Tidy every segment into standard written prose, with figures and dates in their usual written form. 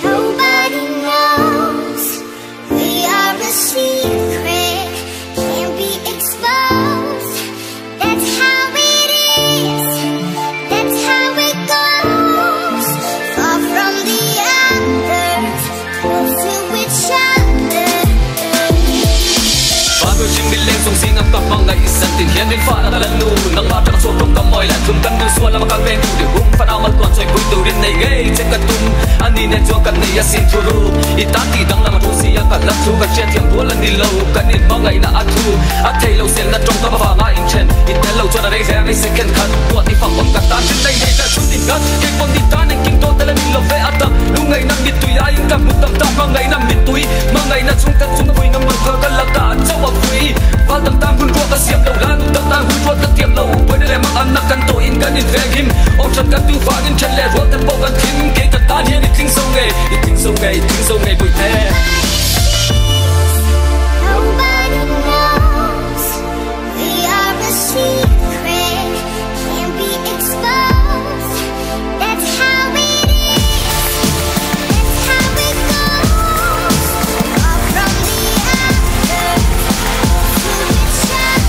Nobody knows we are a secret, can't be exposed. That's how it is, that's how it goes. Far from the others, close to each other. Đôi chim đi lên sông xin ngắm cặp mang ngày sân tình hiến đến pha đã lần nu nắng ba trong số trong cầm môi lại thùng cắn đôi xua làm càng bên để hùng phát ao mặt toàn trời cuối từ đến này gây trên cát tung anh đi nên cho cát này xin thua ru itati đang làm thu si cát lắc thu cát chen thiam tua lần đi lâu cát nín bao ngày na atu thấy lâu sen là trong các vàng ai chen ít lâu cho đã đây ra đây second cut tua thì phẳng bằng cát tan trên đây đây đã chút tình cát cái con đi tan anh kinh to tên là mình love về atam lúc ngày năm biết tuổi ai cầm một tầm tam mang ngày năm biết tuổi mang ngày na chung cát chung vui ngắm mừng cát lắc cả châu bạc và tầm tam vun qua các xiêm đầu lan tầm tam vun qua các tiệm lâu với đây là mang ăn nặc căn tổ in căn in về kim ông chân căn tu phá in chân lẹ ruột tận bộ căn kim kể cả ta hiền đi thinh sâu nghề bụi thế. Nobody knows we are a secret, can't be exposed. That's how it is, that's how it goes. Far from the others, to each other.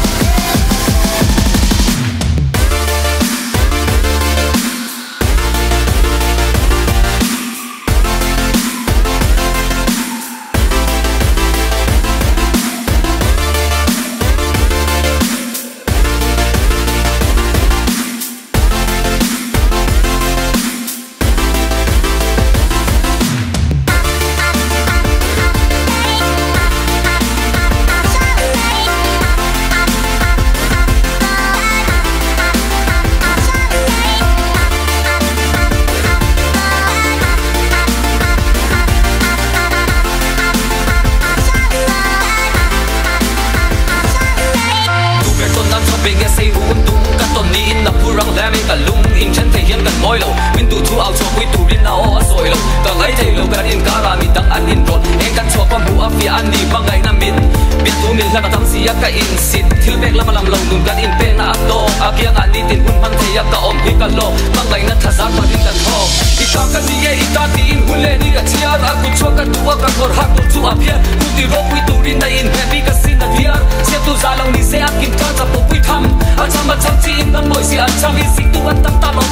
Ka in sit thil bek lama lam lo nun kan in pe na ato akia nga ni tin hun man theya ka om hi ka lo mangai na thazar ma din kan tho ika ka ni ye ita ti in hule ni ga chia ra ku chwa ka tu ka kor ha ku chu apia ku ti ro pui tu rin na in happy ka sin na diar se tu za long ni se akin ta cha pu pui tham a cham chi in nan moi si a cham hi si tu an tam ta lo